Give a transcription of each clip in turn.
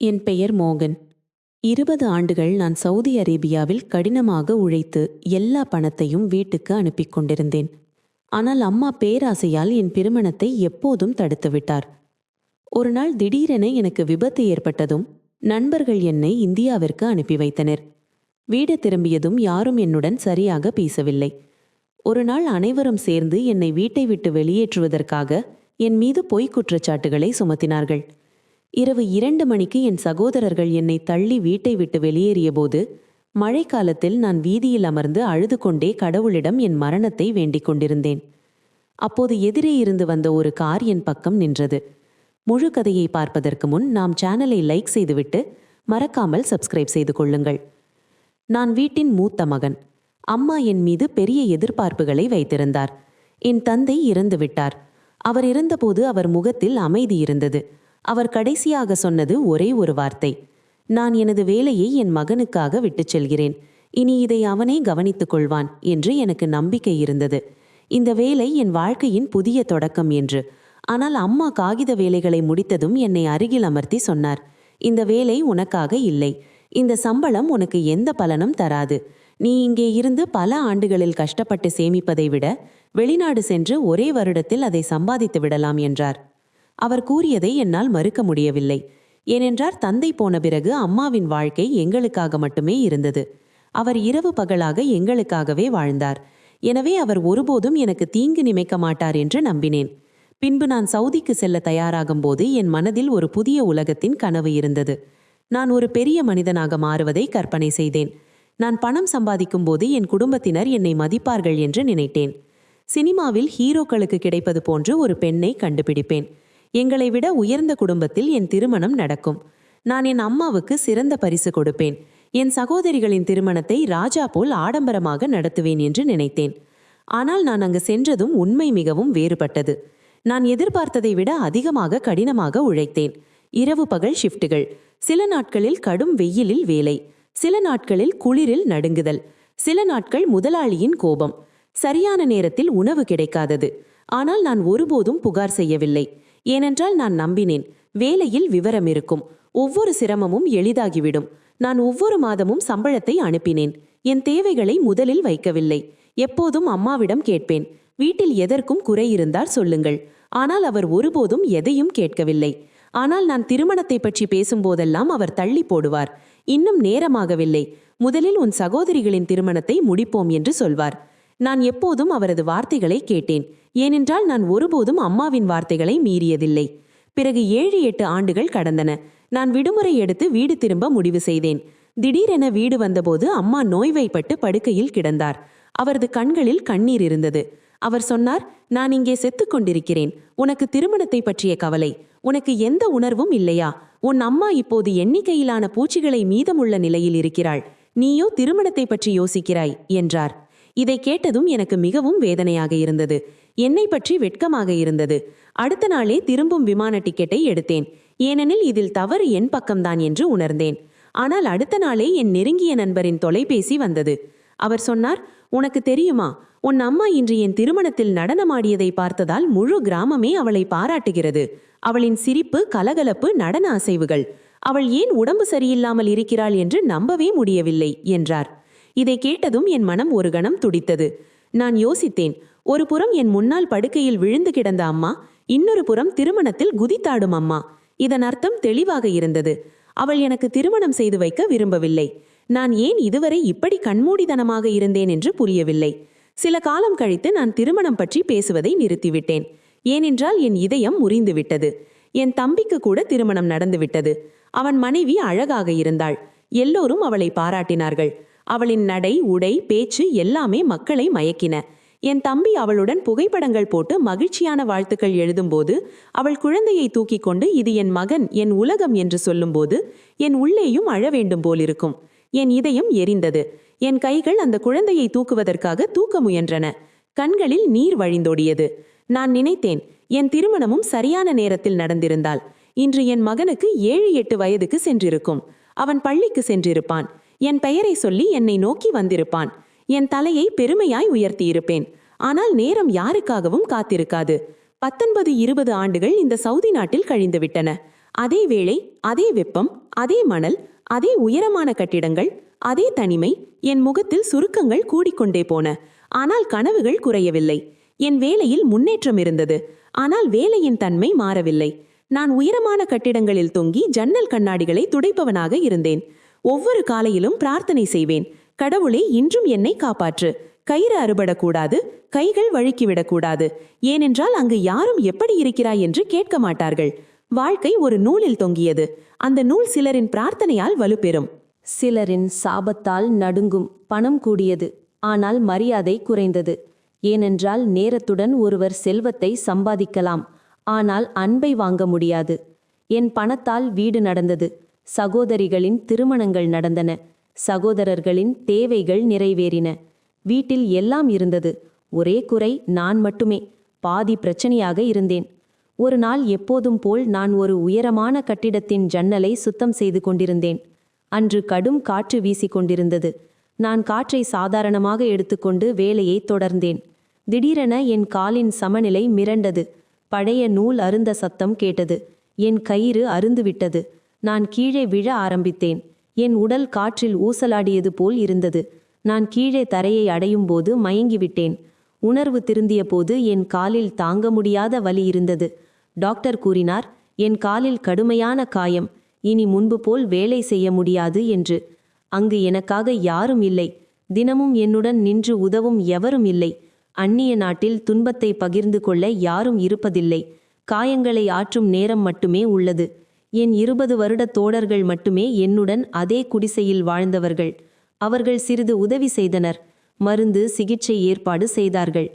என் பெயர் மோகன். 20 ஆண்டுகள் நான் சவுதி அரேபியாவில் கடினமாக உழைத்து எல்லா பணத்தையும் வீட்டுக்கு அனுப்பிக் கொண்டிருந்தேன். ஆனால் அம்மா பேராசையால் என் திருமணத்தை எப்போதும் தடுத்துவிட்டார். ஒரு நாள் திடீரென எனக்கு விபத்து ஏற்பட்டதும் நண்பர்கள் என்னை இந்தியாவிற்கு அனுப்பி வைத்தனர். வீடு திரும்பியதும் யாரும் என்னுடன் சரியாக பேசவில்லை. ஒரு நாள் அனைவரும் சேர்ந்து என்னை வீட்டை விட்டு வெளியேற்றுவதற்காக என் மீது பொய்க் குற்றச்சாட்டுகளை சுமத்தினார்கள். இரவு 2 மணிக்கு என் சகோதரர்கள் என்னை தள்ளி வீட்டை விட்டு வெளியேறியபோது மழைக்காலத்தில் நான் வீதியில் அமர்ந்து அழுது கொண்டே கடவுளிடம் என் மரணத்தை வேண்டிக் கொண்டிருந்தேன். அப்போது எதிரே இருந்து வந்த ஒரு கார் என் பக்கம் நின்றது. முழு கதையை பார்ப்பதற்கு முன் நாம் சேனலை லைக் செய்துவிட்டு மறக்காமல் சப்ஸ்கிரைப் செய்து கொள்ளுங்கள். நான் வீட்டின் மூத்த மகன். அம்மா என் மீது பெரிய எதிர்பார்ப்புகளை வைத்திருந்தார். என் தந்தை இறந்து விட்டார். அவர் இறந்தபோது அவர் முகத்தில் அமைதி இருந்தது. அவர் கடைசியாக சொன்னது ஒரே ஒரு வார்த்தை: நான் எனது வேலையை என் மகனுக்காக விட்டுச் செல்கிறேன், இனி இதை அவனே கவனித்துக் கொள்வான் என்று எனக்கு நம்பிக்கை இருந்தது. இந்த வேலை என் வாழ்க்கையின் புதிய தொடக்கம் என்று. ஆனால் அம்மா காகித வேலைகளை முடித்ததும் என்னை அருகில் அமர்த்தி சொன்னார்: இந்த வேலை உனக்காக இல்லை, இந்த சம்பளம் உனக்கு எந்த பலனும் தராது. நீ இங்கே இருந்து பல ஆண்டுகளில் கஷ்டப்பட்டு சேமிப்பதை விட வெளிநாடு சென்று ஒரே வருடத்தில் அதை சம்பாதித்து விடலாம் என்றார். அவர் கூறியதை என்னால் மறுக்க முடியவில்லை. ஏனென்றால் தந்தை போன பிறகு அம்மாவின் வாழ்க்கை எங்களுக்காக மட்டுமே இருந்தது. அவர் இரவு பகலாக எங்களுக்காகவே வாழ்ந்தார். எனவே அவர் ஒருபோதும் எனக்கு தீங்கு நினைக்க மாட்டார் என்று நம்பினேன். பின்பு நான் சவுதிக்கு செல்ல தயாராகும் போது என் மனதில் ஒரு புதிய உலகத்தின் கனவு இருந்தது. நான் ஒரு பெரிய மனிதனாக மாறுவதை கற்பனை செய்தேன். நான் பணம் சம்பாதிக்கும் போது என் குடும்பத்தினர் என்னை மதிப்பார்கள் என்று நினைத்தேன். சினிமாவில் ஹீரோக்களுக்கு கிடைப்பது போன்று ஒரு பெண்ணை கண்டுபிடிப்பேன். எங்களை விட உயர்ந்த குடும்பத்தில் என் திருமணம் நடக்கும். நான் என் அம்மாவுக்கு சிறந்த பரிசு கொடுப்பேன். என் சகோதரிகளின் திருமணத்தை ராஜா போல் ஆடம்பரமாக நடத்துவேன் என்று நினைத்தேன். ஆனால் நான் அங்கு சென்றதும் உண்மை மிகவும் வேறுபட்டது. நான் எதிர்பார்த்ததை விட அதிகமாக கடினமாக உழைத்தேன். இரவு பகல் ஷிஃப்ட்டுகள், சில நாட்களில் கடும் வெயிலில் வேலை, சில நாட்களில் குளிரில் நடுங்குதல், சில நாட்கள் முதலாளியின் கோபம், சரியான நேரத்தில் உணவு கிடைக்காதது. ஆனால் நான் ஒருபோதும் புகார் செய்யவில்லை. ஏனென்றால் நான் நம்பினேன், வேலையில் விவரம் இருக்கும், ஒவ்வொரு சிரமமும் எளிதாகிவிடும். நான் ஒவ்வொரு மாதமும் சம்பளத்தை அனுப்பினேன். என் தேவைகளை முதலில் வைக்கவில்லை. எப்போதும் அம்மாவிடம் கேட்பேன், வீட்டில் எதற்கும் குறை இருந்தால் சொல்லுங்கள். ஆனால் அவர் ஒருபோதும் எதையும் கேட்கவில்லை. ஆனால் நான் திருமணத்தை பற்றி பேசும்போதெல்லாம் அவர் தள்ளி போடுவார். இன்னும் நேரமாகவில்லை, முதலில் உன் சகோதரிகளின் திருமணத்தை முடிப்போம் என்று சொல்வார். நான் எப்போதும் அவரது வார்த்தைகளை கேட்டேன். ஏனென்றால் நான் ஒருபோதும் அம்மாவின் வார்த்தைகளை மீறியதில்லை. பிறகு 7-8 ஆண்டுகள் கடந்தன. நான் விடுமுறை எடுத்து வீடு திரும்ப முடிவு செய்தேன். திடீரென வீடு வந்தபோது அம்மா நோய்வாய்ப்பட்டு படுக்கையில் கிடந்தார். அவரது கண்களில் கண்ணீர் இருந்தது. அவர் சொன்னார்: நான் இங்கே செத்துக் கொண்டிருக்கிறேன். உனக்கு திருமணத்தை பற்றிய கவலை, உனக்கு எந்த உணர்வும் இல்லையா? உன் அம்மா இப்போது எண்ணிக்கையிலான பூச்சிகளை மீதமுள்ள நிலையில் இருக்கிறாள். நீயோ திருமணத்தை பற்றி யோசிக்கிறாய் என்றார். இதை கேட்டதும் எனக்கு மிகவும் வேதனையாக இருந்தது. என்னை பற்றி வெட்கமாக இருந்தது. அடுத்த நாளே திரும்பும் விமான டிக்கெட்டை எடுத்தேன். ஏனெனில் இதில் தவறு என் பக்கம்தான் என்று உணர்ந்தேன். ஆனால் அடுத்த நாளே என் நெருங்கிய நண்பரின் தொலைபேசி வந்தது. அவர் சொன்னார்: உனக்கு தெரியுமா, உன் அம்மா இன்று என் திருமணத்தில் நடனமாடியதை பார்த்ததால் முழு கிராமமே அவளை பாராட்டுகிறது. அவளின் சிரிப்பு, கலகலப்பு, நடன அசைவுகள், அவள் ஏன் உடம்பு சரியில்லாமல் இருக்கிறாள் என்று நம்பவே முடியவில்லை என்றார். இதை கேட்டதும் என் மனம் ஒரு கணம் துடித்தது. நான் யோசித்தேன், ஒரு புறம் என் முன்னால் படுக்கையில் விழுந்து கிடந்த அம்மா, இன்னொரு புறம் திருமணத்தில் குதித்தாடும் அம்மா. இதன் அர்த்தம் தெளிவாக இருந்தது. அவள் எனக்கு திருமணம் செய்து வைக்க விரும்பவில்லை. நான் ஏன் இதுவரை இப்படி கண்மூடித்தனமாக இருந்தேன் என்று புரியவில்லை. சில காலம் கழித்து நான் திருமணம் பற்றி பேசுவதை நிறுத்திவிட்டேன். ஏனென்றால் என் இதயம் முறிந்துவிட்டது. என் தம்பிக்கு கூட திருமணம் நடந்துவிட்டது. அவன் மனைவி அழகாக இருந்தாள். எல்லோரும் அவளை பாராட்டினார்கள். அவளின் நடை, உடை, பேச்சு எல்லாமே மக்களை மயக்கின. என் தம்பி அவளுடன் புகைப்படங்கள் போட்டு மகிழ்ச்சியான வாழ்த்துக்கள் எழுதும்போது, அவள் குழந்தையை தூக்கி கொண்டு இது என் மகன், என் உலகம் என்று சொல்லும்போது என் உள்ளேயும் அழ வேண்டும் போலிருக்கும். என் இதயம் எரிந்தது. என் கைகள் அந்த குழந்தையை தூக்குவதற்காக தூக்க முயன்றன. கண்களில் நீர் வழிந்தோடியது. நான் நினைத்தேன், என் திருமணமும் சரியான நேரத்தில் நடந்திருந்தால் இன்று என் மகனுக்கு 7-8 வயதுக்கு சென்றிருக்கும். அவன் பள்ளிக்கு சென்றிருப்பான். என் பெயரை சொல்லி என்னை நோக்கி வந்திருப்பான். என் தலையை பெருமையாய் உயர்த்தியிருப்பேன். ஆனால் நேரம் யாருக்காகவும் காத்திருக்காது. 19-20 ஆண்டுகள் இந்த சவுதி நாட்டில் கழிந்துவிட்டன. அதே வேளை, அதே வெப்பம், அதே மணல், அதே உயரமான கட்டிடங்கள், அதே தனிமை. என் முகத்தில் சுருக்கங்கள் கூடிக்கொண்டே போன. ஆனால் கனவுகள் குறையவில்லை. என் வேலையில் முன்னேற்றம் இருந்தது. ஆனால் வேலையின் தன்மை மாறவில்லை. நான் உயரமான கட்டிடங்களில் தொங்கி ஜன்னல் கண்ணாடிகளை துடைப்பவனாக இருந்தேன். ஒவ்வொரு காலையிலும் பிரார்த்தனை செய்வேன். கடவுளே, இன்றும் என்னை காப்பாற்று. கயிறு அறுபடக்கூடாது, கைகள் வழுக்கிவிடக்கூடாது. ஏனென்றால் அங்கு யாரும் எப்படி இருக்கிறாய் என்று கேட்க மாட்டார்கள். வாழ்க்கை ஒரு நூலில் தொங்கியது. அந்த நூல் சிலரின் பிரார்த்தனையால் வலுப்பெறும், சிலரின் சாபத்தால் நடுங்கும். பணம் கூடியது, ஆனால் மரியாதை குறைந்தது. ஏனென்றால் நேரத்துடன் ஒருவர் செல்வத்தை சம்பாதிக்கலாம், ஆனால் அன்பை வாங்க முடியாது. என் பணத்தால் வீடு நடந்தது. சகோதரிகளின் திருமணங்கள் நடந்தன. சகோதரர்களின் தேவைகள் நிறைவேறின. வீட்டில் எல்லாம் இருந்தது. ஒரே குறை, நான் மட்டுமே பாதி பிரச்சனையாக இருந்தேன். ஒரு நாள் எப்போதும் போல் நான் ஒரு உயரமான கட்டிடத்தின் ஜன்னலை சுத்தம் செய்து கொண்டிருந்தேன். அன்று கடும் காற்று வீசிக்கொண்டிருந்தது. நான் காற்றை சாதாரணமாக எடுத்துக்கொண்டு வேலையை தொடர்ந்தேன். திடீரென என் காலின் சமநிலை மிரண்டது. பழைய நூல் அருந்த சத்தம் கேட்டது. என் கயிறு அருந்துவிட்டது. நான் கீழே விழ ஆரம்பித்தேன். என் உடல் காற்றில் ஊசலாடியது போல் இருந்தது. நான் கீழே தரையை அடையும் போது மயங்கிவிட்டேன். உணர்வு திருந்திய போது என் காலில் தாங்க முடியாத வலி இருந்தது. டாக்டர் கூறினார், என் காலில் கடுமையான காயம், இனி முன்பு போல் வேலை செய்ய முடியாது என்று. அங்கு எனக்காக யாரும் இல்லை. தினமும் என்னுடன் நின்று உதவும் எவரும் இல்லை. அந்நிய நாட்டில் துன்பத்தை பகிர்ந்து கொள்ள யாரும் இருப்பதில்லை. காயங்களை ஆற்றும் நேரம் மட்டுமே உள்ளது. என் 20 வருட தோழர்கள் மட்டுமே என்னுடன் அதே குடிசையில் வாழ்ந்தவர்கள். அவர்கள் சிறிது உதவி செய்தனர். மருந்து, சிகிச்சை ஏற்பாடு செய்தார்கள்.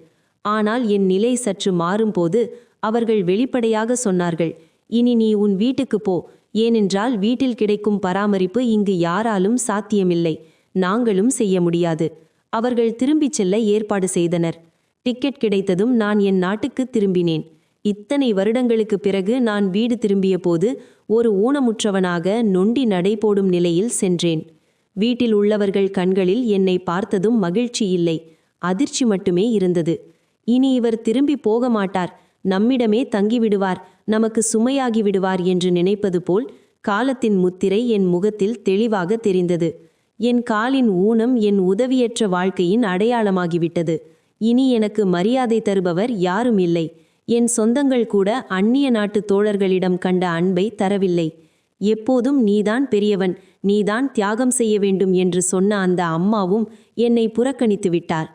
ஆனால் என் நிலை சற்று மாறும்போது அவர்கள் வெளிப்படையாக சொன்னார்கள், இனி நீ உன் வீட்டுக்கு போ. ஏனென்றால் வீட்டில் கிடைக்கும் பராமரிப்பு இங்கு யாராலும் சாத்தியமில்லை. நாங்களும் செய்ய முடியாது. அவர்கள் திரும்பிச் செல்ல ஏற்பாடு செய்தனர். டிக்கெட் கிடைத்ததும் நான் என் நாட்டுக்கு திரும்பினேன். இத்தனை வருடங்களுக்கு பிறகு நான் வீடு திரும்பிய போது ஒரு ஊனமுற்றவனாக நொண்டி நடைபோடும் நிலையில் சென்றேன். வீட்டில் உள்ளவர்கள் கண்களில் என்னை பார்த்ததும் மகிழ்ச்சி இல்லை, அதிர்ச்சி மட்டுமே இருந்தது. இனி இவர் திரும்பி போக மாட்டார், நம்மிடமே தங்கிவிடுவார், நமக்கு சுமையாகி விடுவார் என்று நினைப்பது போல் காலத்தின் முத்திரை என் முகத்தில் தெளிவாக தெரிந்தது. என் காலின் ஊனம் என் உதவியற்ற வாழ்க்கையின் அடையாளமாகிவிட்டது. இனி எனக்கு மரியாதை தருபவர் யாரும் இல்லை. என் சொந்தங்கள் கூட அந்நிய நாட்டு தோழர்களிடம் கண்ட அன்பை தரவில்லை. எப்போதும் நீதான் பெரியவன், நீதான் தியாகம் செய்ய வேண்டும் என்று சொன்ன அந்த அம்மாவும் என்னை புறக்கணித்து விட்டார்.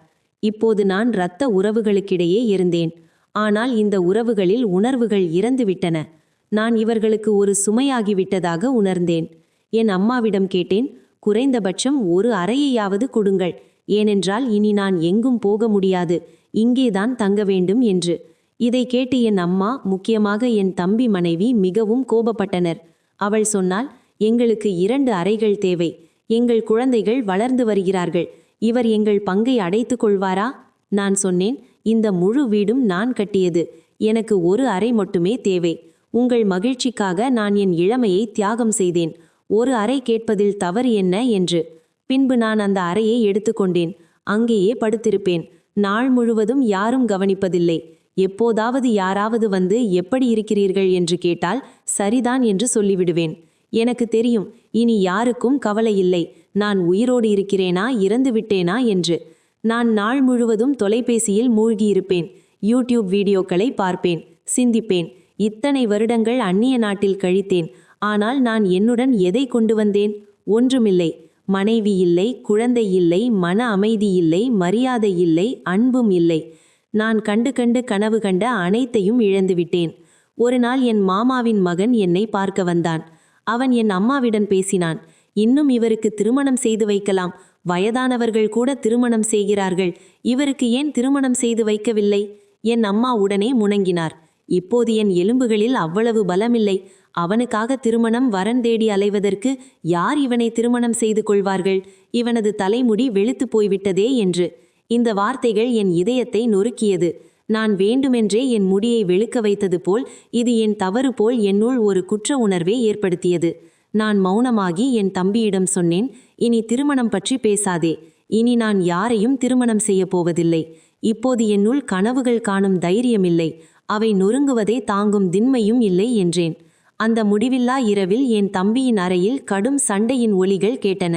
இப்போது நான் இரத்த உறவுகளுக்கிடையே இருந்தேன். ஆனால் இந்த உறவுகளில் உணர்வுகள் இறந்துவிட்டன. நான் இவர்களுக்கு ஒரு சுமையாகிவிட்டதாக உணர்ந்தேன். என் அம்மாவிடம் கேட்டேன், குறைந்தபட்சம் ஒரு அறையையாவது கொடுங்கள். ஏனென்றால் இனி நான் எங்கும் போக முடியாது, இங்கேதான் தங்க வேண்டும் என்று. இதை கேட்டு என் அம்மா, முக்கியமாக என் தம்பி மனைவி மிகவும் கோபப்பட்டனர். அவள் சொன்னாள், எங்களுக்கு 2 அறைகள் தேவை. எங்கள் குழந்தைகள் வளர்ந்து வருகிறார்கள். இவர் எங்கள் பங்கை அடைத்து கொள்வாரா? நான் சொன்னேன், இந்த முழு வீடும் நான் கட்டியது. எனக்கு ஒரு அறை மட்டுமே தேவை. உங்கள் மகிழ்ச்சிக்காக நான் என் இளமையை தியாகம் செய்தேன். ஒரு அறை கேட்பதில் தவறு என்ன என்று. பின்பு நான் அந்த அறையை எடுத்துக்கொண்டேன். அங்கேயே படுத்திருப்பேன். நாள் முழுவதும் யாரும் கவனிப்பதில்லை. எப்போதாவது யாராவது வந்து எப்படி இருக்கிறீர்கள் என்று கேட்டால் சரிதான் என்று சொல்லிவிடுவேன். எனக்கு தெரியும், இனி யாருக்கும் கவலை இல்லை, நான் உயிரோடு இருக்கிறேனா இறந்து விட்டேனா என்று. நான் நாள் முழுவதும் தொலைபேசியில் மூழ்கியிருப்பேன். யூடியூப் வீடியோக்களை பார்ப்பேன், சிந்திப்பேன். இத்தனை வருடங்கள் அந்நிய நாட்டில் கழித்தேன். ஆனால் நான் என்னுடன் எதை கொண்டு வந்தேன்? ஒன்றுமில்லை. மனைவி இல்லை, குழந்தை இல்லை, மன அமைதி இல்லை, மரியாதை இல்லை, அன்பும் இல்லை. நான் கண்டு கனவு கண்ட அனைத்தையும் இழந்துவிட்டேன். ஒரு நாள் என் மாமாவின் மகன் என்னை பார்க்க வந்தான். அவன் என் அம்மாவிடம் பேசினான். இன்னும் இவருக்கு திருமணம் செய்து வைக்கலாம். வயதானவர்கள் கூட திருமணம் செய்கிறார்கள். இவருக்கு ஏன் திருமணம் செய்து வைக்கவில்லை? என் அம்மா உடனே முணங்கினார். இப்போது என் எலும்புகளில் அவ்வளவு பலமில்லை. அவனுக்காக திருமணம் வரன் தேடி அலைவதற்கு யார் இவனை திருமணம் செய்து கொள்வார்கள்? இவனது தலைமுடி வெளுத்து போய்விட்டதே என்று. இந்த வார்த்தைகள் என் இதயத்தை நொறுக்கியது. நான் வேண்டுமென்றே என் முடியை வெளுக்க வைத்தது போல், இது என் தவறு போல் என்னுள் ஒரு குற்ற உணர்வை ஏற்படுத்தியது. நான் மௌனமாகி என் தம்பியிடம் சொன்னேன், இனி திருமணம் பற்றி பேசாதே. இனி நான் யாரையும் திருமணம் செய்ய போவதில்லை. இப்போது என்னுள் கனவுகள் காணும் தைரியமில்லை. அவை நொறுங்குவதை தாங்கும் திண்மையும் இல்லை என்றேன். அந்த முடிவில்லா இரவில் என் தம்பியின் அறையில் கடும் சண்டையின் ஒலிகள் கேட்டன.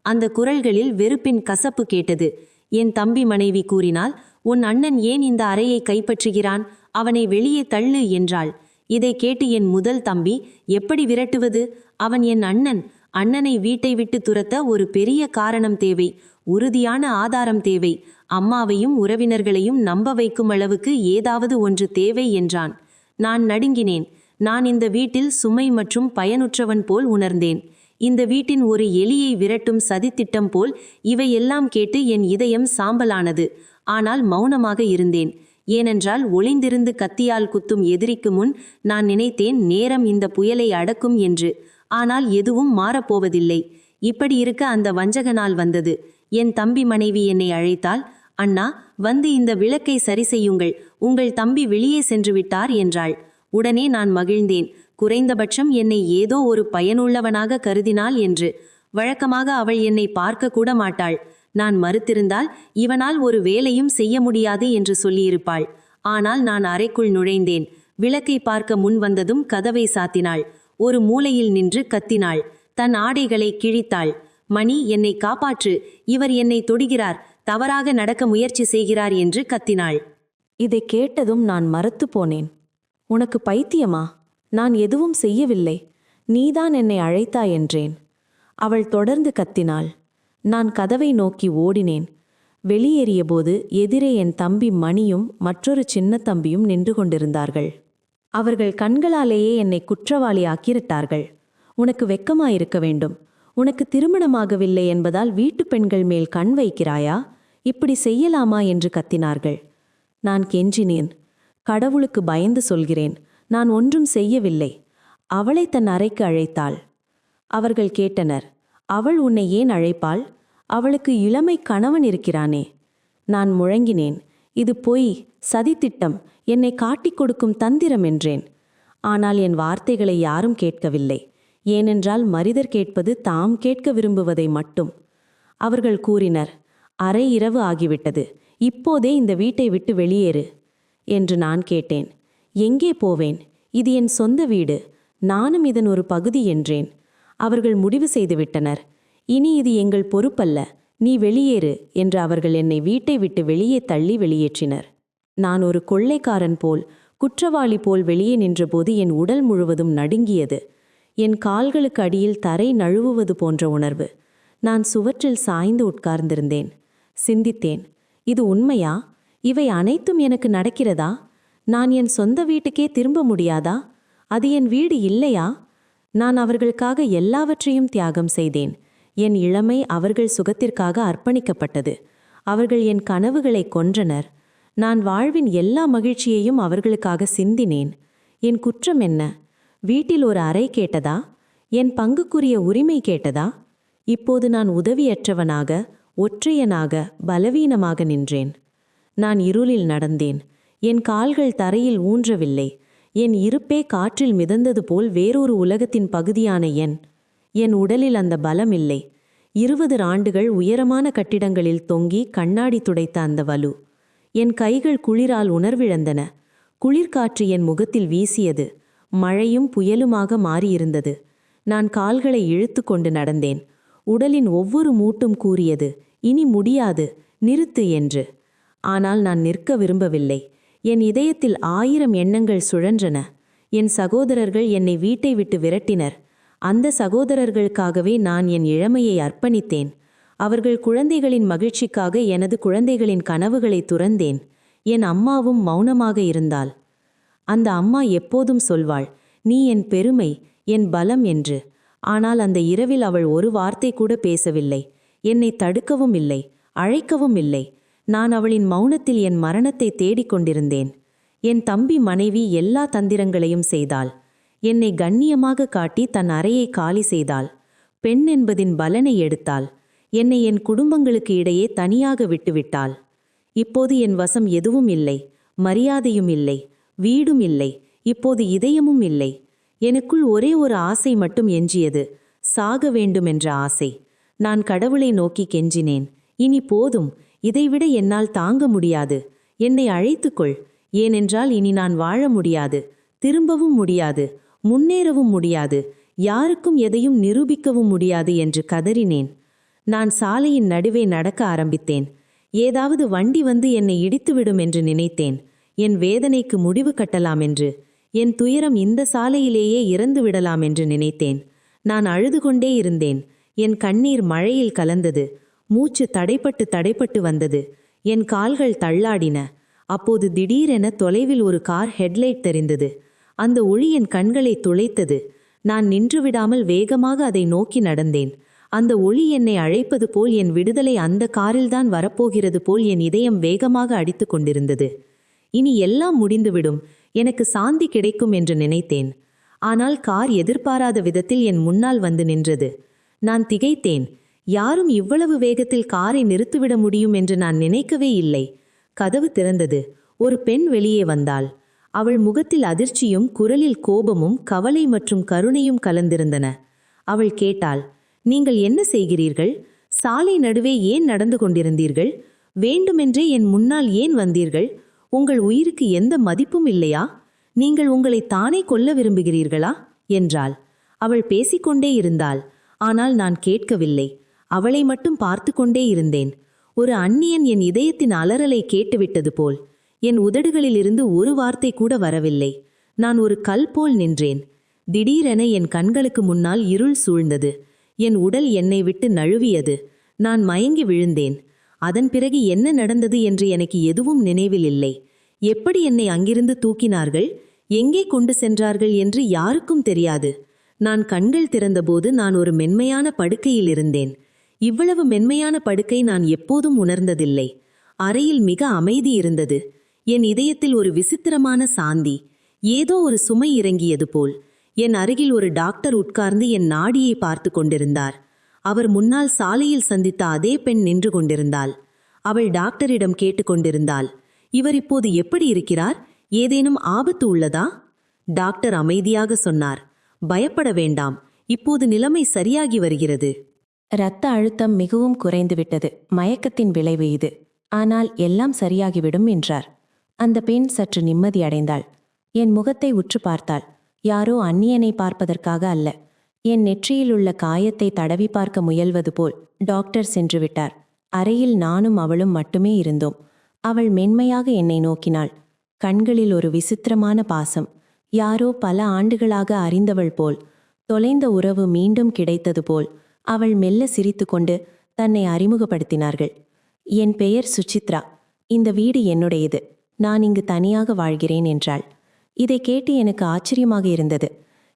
அந்த குரல்களில் வெறுப்பின் கசப்பு கேட்டது. என் தம்பி மனைவி கூறினாள், உன் அண்ணன் ஏன் இந்த அறையை கைப்பற்றுகிறான்? அவனை வெளியே தள்ளு என்றாள். இதை கேட்டு என் முதல் தம்பி, எப்படி விரட்டுவது? அவன் என் அண்ணன். அண்ணனை வீட்டை விட்டு துரத்த ஒரு பெரிய காரணம் தேவை, உறுதியான ஆதாரம் தேவை, அம்மாவையும் உறவினர்களையும் நம்ப வைக்கும் அளவுக்கு ஏதாவது ஒன்று தேவை என்றான். நான் நடுங்கினேன். நான் இந்த வீட்டில் சுமை மற்றும் பயனுற்றவன் போல் உணர்ந்தேன். இந்த வீட்டின் ஒரு எலியை விரட்டும் சதித்திட்டம் போல். இவையெல்லாம் கேட்டு என் இதயம் சாம்பலானது. ஆனால் மௌனமாக இருந்தேன். ஏனென்றால் ஒளிந்திருந்து கத்தியால் குத்தும் எதிரிக்கு முன் நான் நினைத்தேன் நேரம் இந்த புயலை அடக்கும் என்று. ஆனால் எதுவும் மாறப்போவதில்லை. இப்படி இருக்க அந்த வஞ்சக நாள் வந்தது. என் தம்பி மனைவி என்னை அழைத்தாள். அண்ணா, வந்து இந்த விளக்கை சரி செய்யுங்கள், உங்கள் தம்பி வெளியே சென்று விட்டார் என்றாள். உடனே நான் மகிழ்ந்தேன். குறைந்தபட்சம் என்னை ஏதோ ஒரு பயனுள்ளவனாக கருதினாள் என்று. வழக்கமாக அவள் என்னை பார்க்க கூட மாட்டாள். நான் மறுத்திருந்தால் இவனால் ஒரு வேலையும் செய்ய முடியாது என்று சொல்லியிருப்பாள். ஆனால் நான் அறைக்குள் நுழைந்தேன். விளக்கை பார்க்க முன் வந்ததும் கதவை சாத்தினாள். ஒரு மூலையில் நின்று கத்தினாள். தன் ஆடைகளை கிழித்தாள். மணி, என்னை காப்பாற்று, இவர் என்னை தொடுகிறார், தவறாக நடக்க முயற்சி செய்கிறார் என்று கத்தினாள். இதை கேட்டதும் நான் மரத்து போனேன். உனக்கு பைத்தியமா? நான் எதுவும் செய்யவில்லை, நீதான் என்னை அழைத்தாய் என்றேன். அவள் தொடர்ந்து கத்தினாள். நான் கதவை நோக்கி ஓடினேன். வெளியேறியபோது எதிரே என் தம்பி மணியும் மற்றொரு சின்ன தம்பியும் நின்று கொண்டிருந்தார்கள். அவர்கள் கண்களாலேயே என்னை குற்றவாளி ஆக்கிவிட்டார்கள். உனக்கு வெட்கமாயிருக்க வேண்டும். உனக்கு திருமணமாகவில்லை என்பதால் வீட்டு பெண்கள் மேல் கண் வைக்கிறாயா? இப்படி செய்யலாமா என்று கத்தினார்கள். நான் கெஞ்சினேன். கடவுளுக்கு பயந்து சொல்கிறேன், நான் ஒன்றும் செய்யவில்லை. அவளை தன் அறைக்கு அழைத்தாள். அவர்கள் கேட்டனர், அவள் உன்னை ஏன் அழைப்பாள்? அவளுக்கு இளமை கணவன் இருக்கிறானே. நான் முழங்கினேன், இது பொய், சதித்திட்டம், என்னை காட்டிக் கொடுக்கும் தந்திரம் என்றேன். ஆனால் என் வார்த்தைகளை யாரும் கேட்கவில்லை. ஏனென்றால் மனிதர் கேட்பது தாம் கேட்க விரும்புவதை மட்டும். அவர்கள் கூறினர், அரை இரவு ஆகிவிட்டது, இப்போதே இந்த வீட்டை விட்டு வெளியேறு என்று. நான் கேட்டேன், எங்கே போவேன்? இது என் சொந்த வீடு, நானும் இதன் ஒரு பகுதி என்றேன். அவர்கள் முடிவு செய்துவிட்டனர். இனி இது எங்கள் பொறுப்பல்ல, நீ வெளியேறு என்று அவர்கள் என்னை வீட்டை விட்டு வெளியே தள்ளி வெளியேற்றினர். நான் ஒரு கொள்ளைக்காரன் போல், குற்றவாளி போல் வெளியே நின்றபோது என் உடல் முழுவதும் நடுங்கியது. என் கால்களுக்கு அடியில் தரை நழுவுவது போன்ற உணர்வு. நான் சுவற்றில் சாய்ந்து உட்கார்ந்திருந்தேன். சிந்தித்தேன், இது உண்மையா? இவை அனைத்தும் எனக்கு நடக்கிறதா? நான் என் சொந்த வீட்டுக்கே திரும்ப முடியாதா? அது என் வீடு இல்லையா? நான் அவர்களுக்காக எல்லாவற்றையும் தியாகம் செய்தேன். என் இளமை அவர்கள் சுகத்திற்காக அர்ப்பணிக்கப்பட்டது. அவர்கள் என் கனவுகளை கொன்றனர். நான் வாழ்வின் எல்லா மகிழ்ச்சியையும் அவர்களுக்காக சிந்தினேன். என் குற்றம் என்ன? வீட்டில் ஒரு அறை கேட்டதா? என் பங்குக்குரிய உரிமை கேட்டதா? இப்போது நான் உதவியற்றவனாக, ஒற்றையனாக, பலவீனமாக நின்றேன். நான் இருளில் நடந்தேன். என் கால்கள் தரையில் ஊன்றவில்லை. என் இருப்பே காற்றில் மிதந்தது போல் வேறொரு உலகத்தின் பகுதியான என் உடலில் அந்த பலம் இல்லை. 20 ஆண்டுகள் உயரமான கட்டிடங்களில் தொங்கி கண்ணாடி துடைத்த அந்த வலு. என் கைகள் குளிரால் உணர்விழந்தன. குளிர்காற்று என் முகத்தில் வீசியது. மழையும் புயலுமாக மாறியிருந்தது. நான் கால்களை இழுத்து கொண்டு நடந்தேன். உடலின் ஒவ்வொரு மூட்டும் கூறியது, இனி முடியாது, நிறுத்து என்று. ஆனால் நான் நிற்க விரும்பவில்லை. என் இதயத்தில் 1000 எண்ணங்கள் சுழன்றன. என் சகோதரர்கள் என்னை வீட்டை விட்டு விரட்டினர். அந்த சகோதரர்களுக்காகவே நான் என் இளமையை அர்ப்பணித்தேன். அவர்கள் குழந்தைகளின் மகிழ்ச்சிக்காக எனது குழந்தைகளின் கனவுகளை துறந்தேன். என் அம்மாவும் மௌனமாக இருந்தாள். அந்த அம்மா எப்போதும் சொல்வாள், நீ என் பெருமை, என் பலம் என்று. ஆனால் அந்த இரவில் அவள் ஒரு வார்த்தை கூட பேசவில்லை. என்னை தடுக்கவும் இல்லை, அழைக்கவும் இல்லை. நான் அவளின் மௌனத்தில் என் மரணத்தை தேடிக்கொண்டிருந்தேன். என் தம்பி மனைவி எல்லா தந்திரங்களையும் செய்தாள். என்னை கண்ணியமாக காட்டி தன் அறையை காலி செய்தாள். பெண் என்பதின் பலனை எடுத்தாள். என்னை என் குடும்பங்களுக்கு இடையே தனியாக விட்டுவிட்டாள். இப்போது என் வசம் எதுவும் இல்லை. மரியாதையும் இல்லை, வீடும் இல்லை, இப்போது இதயமும் இல்லை. எனக்குள் ஒரே ஒரு ஆசை மட்டும் எஞ்சியது, சாக வேண்டுமென்ற ஆசை. நான் கடவுளை நோக்கி கெஞ்சினேன், இனி போதும், இதைவிட என்னால் தாங்க முடியாது, என்னை அழைத்துக்கொள். ஏனென்றால் இனி நான் வாழ முடியாது, திரும்பவும் முடியாது. முன்னேறவும் முடியாது, யாருக்கும் எதையும் நிரூபிக்கவும் முடியாது என்று கதறினேன். நான் சாலையின் நடுவே நடக்க ஆரம்பித்தேன். ஏதாவது வண்டி வந்து என்னை இடித்துவிடும் என்று நினைத்தேன். என் வேதனைக்கு முடிவு கட்டலாம் என்று, என் துயரம் இந்த சாலையிலேயே இறந்து விடலாம் என்று நினைத்தேன். நான் அழுது கொண்டே இருந்தேன். என் கண்ணீர் மழையில் கலந்தது. மூச்சு தடைப்பட்டு வந்தது. என் கால்கள் தள்ளாடின. அப்போது திடீரென தொலைவில் ஒரு கார் ஹெட்லைட் தெரிந்தது. அந்த ஒளி என் கண்களை துளைத்தது. நான் நின்றுவிடாமல் வேகமாக அதை நோக்கி நடந்தேன். அந்த ஒளி என்னை அழைப்பது போல், என் விடுதலை அந்த காரில்தான் வரப்போகிறது போல் என் இதயம் வேகமாக அடித்து கொண்டிருந்தது. இனி எல்லாம் முடிந்துவிடும், எனக்கு சாந்தி கிடைக்கும் என்று நினைத்தேன். ஆனால் கார் எதிர்பாராத விதத்தில் என் முன்னால் வந்து நின்றது. நான் திகைத்தேன். யாரும் இவ்வளவு வேகத்தில் காரை நிறுத்திவிட முடியும் என்று நான் நினைக்கவே இல்லை. கதவு திறந்தது. ஒரு பெண் வெளியே வந்தாள். அவள் முகத்தில் அதிர்ச்சியும் குரலில் கோபமும் கவலை மற்றும் கருணையும் கலந்திருந்தன. அவள் கேட்டாள், நீங்கள் என்ன செய்கிறீர்கள்? சாலை நடுவே ஏன் நடந்து கொண்டிருந்தீர்கள்? வேண்டுமென்றே என் முன்னால் ஏன் வந்தீர்கள்? உங்கள் உயிருக்கு எந்த மதிப்பும் இல்லையா? நீங்கள் உங்களை தானே கொல்ல விரும்புகிறீர்களா என்றாள். அவள் பேசிக்கொண்டே இருந்தாள். ஆனால் நான் கேட்கவில்லை. அவளை மட்டும் பார்த்து கொண்டே இருந்தேன். ஒரு அந்நியன் என் இதயத்தின் அலறலை கேட்டுவிட்டது போல். என் உதடுகளிலிருந்து ஒரு வார்த்தை கூட வரவில்லை. நான் ஒரு கல் போல் நின்றேன். திடீரென என் கண்களுக்கு முன்னால் இருள் சூழ்ந்தது. என் உடல் என்னை விட்டு நழுவியது. நான் மயங்கி விழுந்தேன். அதன் பிறகு என்ன நடந்தது என்று எனக்கு எதுவும் நினைவில் இல்லை. எப்படி என்னை அங்கிருந்து தூக்கினார்கள், எங்கே கொண்டு சென்றார்கள் என்று யாருக்கும் தெரியாது. நான் கண்கள் திறந்தபோது நான் ஒரு மென்மையான படுக்கையில் இருந்தேன். இவ்வளவு மென்மையான படுக்கை நான் எப்போதும் உணர்ந்ததில்லை. அறையில் மிக அமைதி இருந்தது. என் இதயத்தில் ஒரு விசித்திரமான சாந்தி. ஏதோ ஒரு சுமை இறங்கியது போல். என் அருகில் ஒரு டாக்டர் உட்கார்ந்து என் நாடியை பார்த்து கொண்டிருந்தார். அவர் முன்னால் சாலையில் சந்தித்த அதே பெண் நின்று கொண்டிருந்தாள். அவள் டாக்டரிடம் கேட்டுக்கொண்டிருந்தாள், இவர் இப்போது எப்படி இருக்கிறார்? ஏதேனும் ஆபத்து உள்ளதா? டாக்டர் அமைதியாக சொன்னார், பயப்பட வேண்டாம், இப்போது நிலைமை சரியாகி வருகிறது. இரத்த அழுத்தம் மிகவும் குறைந்துவிட்டது. மயக்கத்தின் விளைவு இது. ஆனால் எல்லாம் சரியாகிவிடும் என்றார். அந்த பெண் சற்று நிம்மதி அடைந்தாள். என் முகத்தை உற்று பார்த்தாள். யாரோ அந்நியனை பார்ப்பதற்காக அல்ல. என் நெற்றியில் உள்ள காயத்தை தடவி பார்க்க முயல்வது போல். டாக்டர் சென்று விட்டார். அறையில் நானும் அவளும் மட்டுமே இருந்தோம். அவள் மென்மையாக என்னை நோக்கினாள். கண்களில் ஒரு விசித்திரமான பாசம். யாரோ பல ஆண்டுகளாக அறிந்தவள் போல். தொலைந்த உறவு மீண்டும் கிடைத்தது போல். அவள் மெல்ல சிரித்துக்கொண்டு தன்னை அறிமுகப்படுத்தினார்கள். என் பெயர் சுசித்ரா. இந்த வீடு என்னுடையது. நான் இங்கு தனியாக வாழ்கிறேன் என்றாள். இதை கேட்டு எனக்கு ஆச்சரியமாக இருந்தது.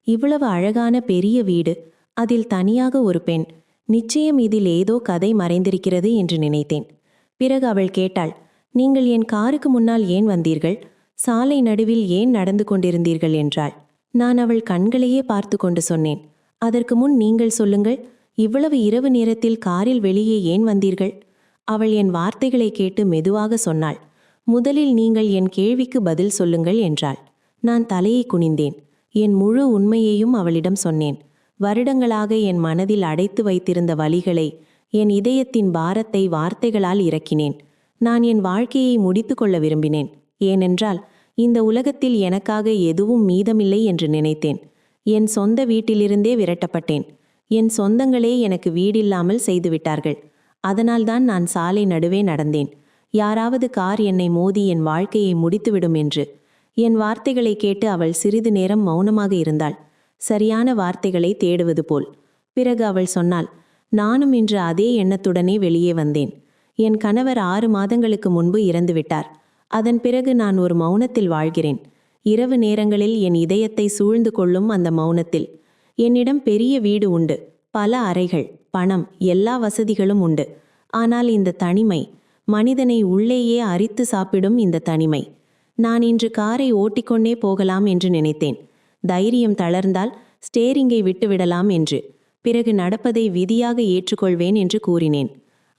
இவ்வளவு அழகான பெரிய வீடு, அதில் தனியாக ஒரு பெண். நிச்சயம் இதில் ஏதோ கதை மறைந்திருக்கிறது என்று நினைத்தேன். பிறகு அவள் கேட்டாள், நீங்கள் என் காருக்கு முன்னால் ஏன் வந்தீர்கள்? சாலை நடுவில் ஏன் நடந்து கொண்டிருந்தீர்கள் என்றாள். நான் அவள் கண்களையே பார்த்து கொண்டு சொன்னேன், அதற்கு முன் நீங்கள் சொல்லுங்கள், இவ்வளவு இரவு நேரத்தில் காரில் வெளியே ஏன் வந்தீர்கள்? அவள் என் வார்த்தைகளை கேட்டு மெதுவாக சொன்னாள், முதலில் நீங்கள் என் கேள்விக்கு பதில் சொல்லுங்கள் என்றாள். நான் தலையை குனிந்தேன். என் முழு உண்மையையும் அவளிடம் சொன்னேன். வருடங்களாக என் மனதில் அடைத்து வைத்திருந்த வலிகளை, என் இதயத்தின் பாரத்தை வார்த்தைகளால் இறக்கினேன். நான் என் வாழ்க்கையை முடித்து கொள்ள விரும்பினேன். ஏனென்றால் இந்த உலகத்தில் எனக்காக எதுவும் மீதமில்லை என்று நினைத்தேன். என் சொந்த வீட்டிலிருந்தே விரட்டப்பட்டேன். என் சொந்தங்களே எனக்கு வீடில்லாமல் செய்துவிட்டார்கள். அதனால்தான் நான் சாலை நடுவே நடந்தேன். யாராவது கார் என்னை மோதி என் வாழ்க்கையை முடித்துவிடும் என்று. என் வார்த்தைகளை கேட்டு அவள் சிறிது நேரம் மௌனமாக இருந்தாள், சரியான வார்த்தைகளை தேடுவது போல். பிறகு அவள் சொன்னாள், நானும் இன்று அதே எண்ணத்துடனே வெளியே வந்தேன். என் கணவர் 6 மாதங்களுக்கு முன்பு இறந்துவிட்டார். அதன் பிறகு நான் ஒரு மௌனத்தில் வாழ்கிறேன். இரவு நேரங்களில் என் இதயத்தை சூழ்ந்து கொள்ளும் அந்த மௌனத்தில். என்னிடம் பெரிய வீடு உண்டு, பல அறைகள், பணம், எல்லா வசதிகளும் உண்டு. ஆனால் இந்த தனிமை, மனிதனை உள்ளேயே அரித்து சாப்பிடும் இந்த தனிமை. நான் இன்று காரை ஓட்டிக்கொண்டே போகலாம் என்று நினைத்தேன். தைரியம் தளர்ந்தால் ஸ்டேரிங்கை விட்டுவிடலாம் என்று. பிறகு நடப்பதை விதியாக ஏற்றுக்கொள்வேன் என்று கூறினேன்.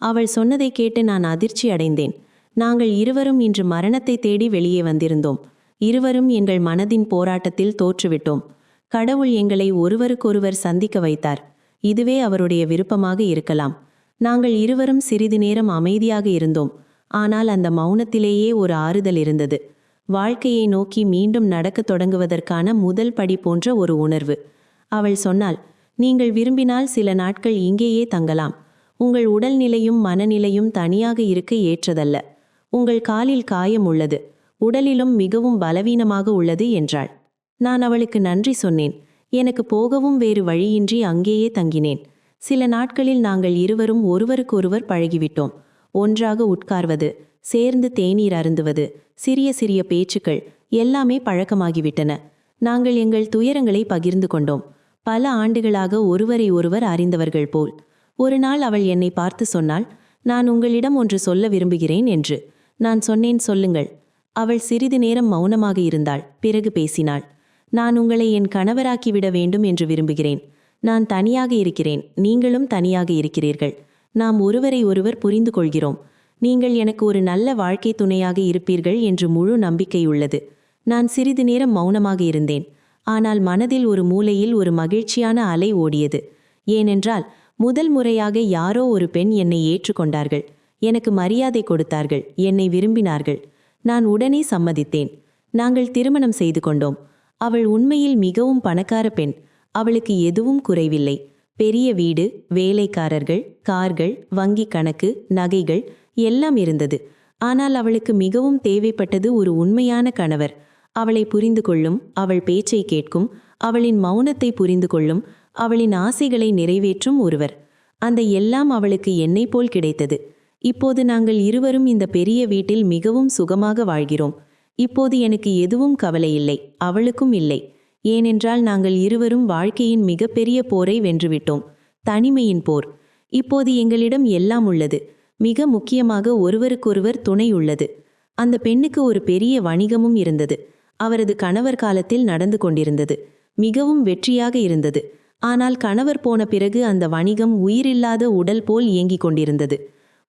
அவள் சொன்னதை கேட்டு நான் அதிர்ச்சி அடைந்தேன். நாங்கள் இருவரும் இன்று மரணத்தை தேடி வெளியே வந்திருந்தோம். இருவரும் எங்கள் மனதின் போராட்டத்தில் தோற்றுவிட்டோம். கடவுள் எங்களை ஒருவருக்கொருவர் சந்திக்க வைத்தார். இதுவே அவருடைய விருப்பமாக இருக்கலாம். நாங்கள் இருவரும் சிறிது நேரம் அமைதியாக இருந்தோம். ஆனால் அந்த மௌனத்திலேயே ஒரு ஆறுதல் இருந்தது. வாழ்க்கையை நோக்கி மீண்டும் நடக்கத் தொடங்குவதற்கான முதல் படி போன்ற ஒரு உணர்வு. அவள் சொன்னாள், நீங்கள் விரும்பினால் சில நாட்கள் இங்கேயே தங்கலாம். உங்கள் உடல்நிலையும் மனநிலையும் தனியாக இருக்க ஏற்றதல்ல. உங்கள் காலில் காயம் உள்ளது, உடலிலும் மிகவும் பலவீனமாக உள்ளது என்றாள். நான் அவளுக்கு நன்றி சொன்னேன். எனக்கு போகவும் வேறு வழியின்றி அங்கேயே தங்கினேன். சில நாட்களில் நாங்கள் இருவரும் ஒருவருக்கொருவர் பழகிவிட்டோம். ஒன்றாக உட்கார்வது, சேர்ந்து தேநீர் அருந்துவது, சிறிய சிறிய பேச்சுக்கள் எல்லாமே பழக்கமாகிவிட்டன. நாங்கள் எங்கள் துயரங்களை பகிர்ந்து கொண்டோம். பல ஆண்டுகளாக ஒருவரை ஒருவர் அறிந்தவர்கள் போல். ஒரு நாள் அவள் என்னை பார்த்து சொன்னாள், நான் உங்களிடம் ஒன்று சொல்ல விரும்புகிறேன் என்று. நான் சொன்னேன், சொல்லுங்கள். அவள் சிறிது நேரம் மௌனமாக இருந்தாள். பிறகு பேசினாள். நான் உங்களை என் கணவராக்கிவிட வேண்டும் என்று விரும்புகிறேன். நான் தனியாக இருக்கிறேன், நீங்களும் தனியாக இருக்கிறீர்கள். நாம் ஒருவரை ஒருவர் புரிந்து கொள்கிறோம். நீங்கள் எனக்கு ஒரு நல்ல வாழ்க்கை துணையாக இருப்பீர்கள் என்று முழு நம்பிக்கை உள்ளது. நான் சிறிது நேரம் மௌனமாக இருந்தேன். ஆனால் மனதில் ஒரு மூலையில் ஒரு மகிழ்ச்சியான அலை ஓடியது. ஏனென்றால் முதல் முறையாக யாரோ ஒரு பெண் என்னை ஏற்றுக்கொண்டார்கள். எனக்கு மரியாதை கொடுத்தார்கள், என்னை விரும்பினார்கள். நான் உடனே சம்மதித்தேன். நாங்கள் திருமணம் செய்து கொண்டோம். அவள் உண்மையில் மிகவும் பணக்கார பெண். அவளுக்கு எதுவும் குறைவில்லை. பெரிய வீடு, வேலைக்காரர்கள், கார்கள், வங்கி கணக்கு, நகைகள் எல்லாம் இருந்தது. ஆனால் அவளுக்கு மிகவும் தேவைப்பட்டது ஒரு உண்மையான கணவர். அவளை புரிந்து கொள்ளும், அவள் பேச்சை கேட்கும், அவளின் மௌனத்தை புரிந்து கொள்ளும், அவளின் ஆசைகளை நிறைவேற்றும் ஒருவர். அந்த எல்லாம் அவளுக்கு என்னை போல் கிடைத்தது. இப்போது நாங்கள் இருவரும் இந்த பெரிய வீட்டில் மிகவும் சுகமாக வாழ்கிறோம். இப்போது எனக்கு எதுவும் கவலை இல்லை, அவளுக்கும் இல்லை. ஏனென்றால் நாங்கள் இருவரும் வாழ்க்கையின் மிகப்பெரிய போரை வென்றுவிட்டோம், தனிமையின் போர். இப்போது எங்களிடம் எல்லாம் உள்ளது. மிக முக்கியமாக ஒருவருக்கொருவர் துணை உள்ளது. அந்த பெண்ணுக்கு ஒரு பெரிய வணிகமும் இருந்தது. அவரது கணவர் காலத்தில் நடந்து கொண்டிருந்தது. மிகவும் வெற்றியாக இருந்தது. ஆனால் கணவர் போன பிறகு அந்த வணிகம் உயிரில்லாத உடல் போல் இயங்கிக் கொண்டிருந்தது.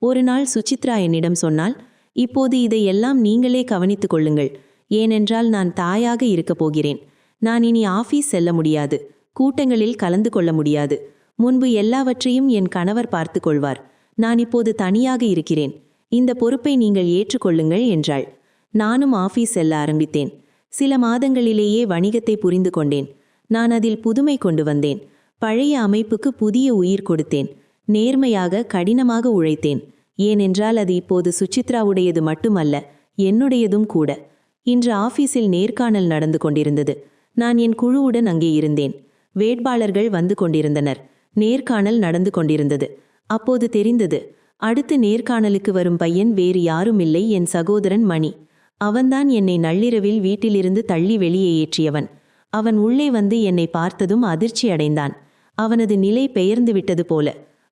ஒரு நாள் சுசித்ரா என்னிடம் சொன்னாள், இப்போது இதையெல்லாம் நீங்களே கவனித்துக் கொள்ளுங்கள். ஏனென்றால் நான் தாயாக இருக்கப் போகிறேன். நான் இனி ஆபீஸ் செல்ல முடியாது, கூட்டங்களில் கலந்து கொள்ள முடியாது. முன்பு எல்லாவற்றையும் என் கணவர் பார்த்து கொள்வார். நான் இப்போது தனியாக இருக்கிறேன். இந்த பொறுப்பை நீங்கள் ஏற்றுக்கொள்ளுங்கள் என்றாள். நானும் ஆபீஸ் செல்ல ஆரம்பித்தேன். சில மாதங்களிலேயே வணிகத்தை புரிந்து கொண்டேன். நான் அதில் புதுமை கொண்டு வந்தேன். பழைய அமைப்புக்கு புதிய உயிர் கொடுத்தேன். நேர்மையாக, கடினமாக உழைத்தேன். ஏனென்றால் அது இப்போது சுசித்ராவுடையது மட்டுமல்ல, என்னுடையதும் கூட. இன்று ஆபீஸில் நேர்காணல் நடந்து கொண்டிருந்தது. நான் என் குழுவுடன் அங்கே இருந்தேன். வேட்பாளர்கள் வந்து கொண்டிருந்தனர். நேர்காணல் நடந்து கொண்டிருந்தது. அப்போது தெரிந்தது, அடுத்து நேர்காணலுக்கு வரும் பையன் வேறு யாரும் இல்லை, என் சகோதரன் மணி. அவன்தான் என்னை நள்ளிரவில் வீட்டிலிருந்து தள்ளி வெளியே ஏற்றியவன். அவன் உள்ளே வந்து என்னை பார்த்ததும் அதிர்ச்சி அடைந்தான். அவனது நிலை பெயர்ந்து விட்டது போல.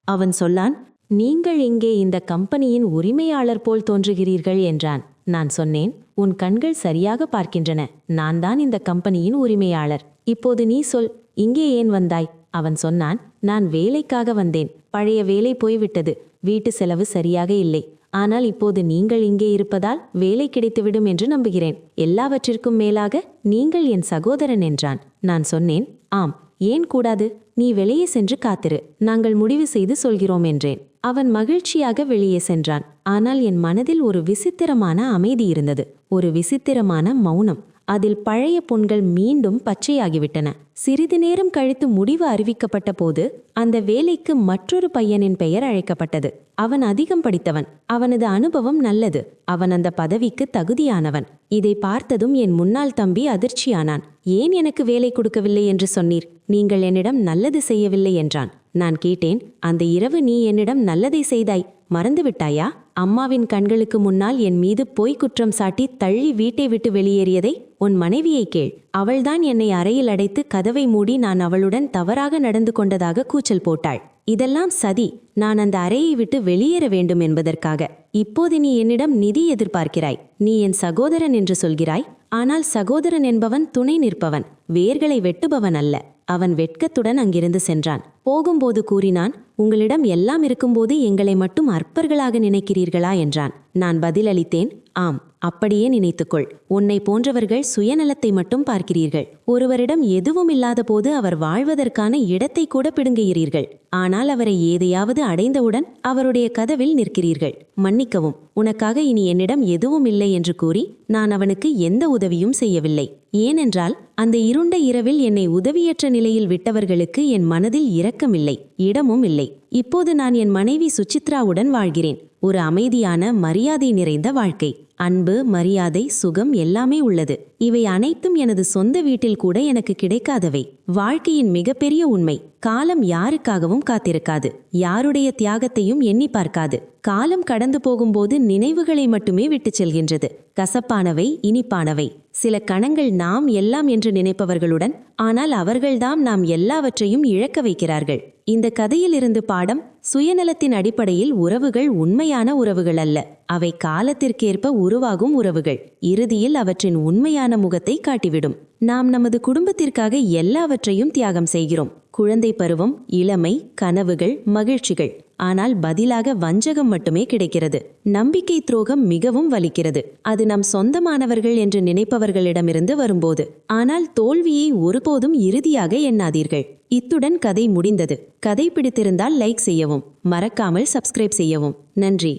அவன் சொன்னான், நீங்கள் இங்கே இந்த கம்பெனியின் உரிமையாளர் போல் தோன்றுகிறீர்கள் என்றான். நான் சொன்னேன், உன் கண்கள் சரியாக பார்க்கின்றன. நான் தான் இந்த கம்பெனியின் உரிமையாளர். இப்போது நீ சொல், இங்கே ஏன் வந்தாய்? அவன் சொன்னான், நான் வேலைக்காக வந்தேன். பழைய வேலை போய்விட்டது. வீட்டு செலவு சரியாக இல்லை. ஆனால் இப்போது நீங்கள் இங்கே இருப்பதால் வேலை கிடைத்துவிடும் என்று நம்புகிறேன். எல்லாவற்றிற்கும் மேலாக நீங்கள் என் சகோதரன் என்றான். நான் சொன்னேன், ஆம், ஏன் கூடாது? நீ வெளியே சென்று காத்திரு, நாங்கள் முடிவு செய்து சொல்கிறோம் என்றேன். அவன் மகிழ்ச்சியாக வெளியே சென்றான். ஆனால் என் மனதில் ஒரு விசித்திரமான அமைதி இருந்தது, ஒரு விசித்திரமான மௌனம். அதில் பழைய புண்கள் மீண்டும் பச்சையாகிவிட்டன. சிறிது நேரம் கழித்து முடிவு அறிவிக்கப்பட்ட போது அந்த வேலைக்கு மற்றொரு பையனின் பெயர் அழைக்கப்பட்டது. அவன் அதிகம் படித்தவன். அவனது அனுபவம் நல்லது. அவன் அந்த பதவிக்கு தகுதியானவன். இதை பார்த்ததும் என் முன்னாள் தம்பி அதிர்ச்சியானான். ஏன் எனக்கு வேலை கொடுக்கவில்லை என்று சொன்னீர்? நீங்கள் என்னிடம் நல்லது செய்யவில்லை என்றான். நான் கேட்டேன், அந்த இரவு நீ என்னிடம் நல்லதை செய்தாய், மறந்துவிட்டாயா? அம்மாவின் கண்களுக்கு முன்னால் என் மீது பொய் குற்றம் சாட்டி தள்ளி வீட்டை விட்டு வெளியேறியதை உன் மனைவியை கேள். அவள்தான் என்னை அறையில் அடைத்து கதவை மூடி நான் அவளுடன் தவறாக நடந்து கொண்டதாக கூச்சல் போட்டாள். இதெல்லாம் சதி. நான் அந்த அறையை விட்டு வெளியேற வேண்டும் என்பதற்காக. இப்போது நீ என்னிடம் நிதி எதிர்பார்க்கிறாய். நீ என் சகோதரன் என்று சொல்கிறாய். ஆனால் சகோதரன் என்பவன் துணை நிற்பவன், வேர்களை வெட்டுபவன் அல்ல. அவன் வெட்கத்துடன் அங்கிருந்து சென்றான். போகும்போது கூறினான், உங்களிடம் எல்லாம் இருக்கும்போது எங்களை மட்டும் அற்பர்களாக நினைக்கிறீர்களா என்றான். நான் பதிலளித்தேன், ஆம், அப்படியே நினைத்துக்கொள். உன்னை போன்றவர்கள் சுயநலத்தை மட்டும் பார்க்கிறீர்கள். ஒருவரிடம் எதுவும் இல்லாத போது அவர் வாழ்வதற்கான இடத்தை கூட பிடுங்குகிறீர்கள். ஆனால் அவரை ஏதையாவது அடைந்தவுடன் அவருடைய கதவில் நிற்கிறீர்கள். மன்னிக்கவும், உனக்காக இனி என்னிடம் எதுவும் இல்லை என்று கூறி நான் அவனுக்கு எந்த உதவியும் செய்யவில்லை. ஏனென்றால் அந்த இருண்ட இரவில் என்னை உதவியற்ற நிலையில் விட்டவர்களுக்கு என் மனதில் இரக்கமில்லை, இடமும் இல்லை. இப்போது நான் என் மனைவி சுசித்ராவுடன் வாழ்கிறேன். ஒரு அமைதியான, மரியாதை நிறைந்த வாழ்க்கை. அன்பு, மரியாதை, சுகம் எல்லாமே உள்ளது. இவை அனைத்தும் எனது சொந்த வீட்டில் கூட எனக்கு கிடைக்காதவை. வாழ்க்கையின் மிகப்பெரிய உண்மை, காலம் யாருக்காகவும் காத்திருக்காது, யாருடைய தியாகத்தையும் எண்ணி பார்க்காது. காலம் கடந்து போகும்போது நினைவுகளை மட்டுமே விட்டுச் செல்கின்றது. கசப்பானவை, இனிப்பானவை. சில கணங்கள் நாம் எல்லாம் என்று நினைப்பவர்களுடன், ஆனால் அவர்கள்தான் நாம் எல்லாவற்றையும் இழக்க வைக்கிறார்கள். இந்த கதையிலிருந்து பாடம், சுயநலத்தின் அடிப்படையில் உறவுகள் உண்மையான உறவுகள் அல்ல. அவை காலத்திற்கேற்ப உருவாகும் உறவுகள். இறுதியில் அவற்றின் உண்மையான முகத்தை காட்டிவிடும். நாம் நமது குடும்பத்திற்காக எல்லாவற்றையும் தியாகம் செய்கிறோம். குழந்தை பருவம், இளமை, கனவுகள், மகிழ்ச்சிகள். ஆனால் பதிலாக வஞ்சகம் மட்டுமே கிடைக்கிறது. நம்பிக்கை துரோகம் மிகவும் வலிக்கிறது. அது நம் சொந்தமானவர்கள் என்று நினைப்பவர்களிடமிருந்து வரும்போது. ஆனால் தோல்வியை ஒருபோதும் இறுதியாக எண்ணாதீர்கள். இத்துடன் கதை முடிந்தது. கதை பிடித்திருந்தால் லைக் செய்யவும், மறக்காமல் சப்ஸ்கிரைப் செய்யவும். நன்றி.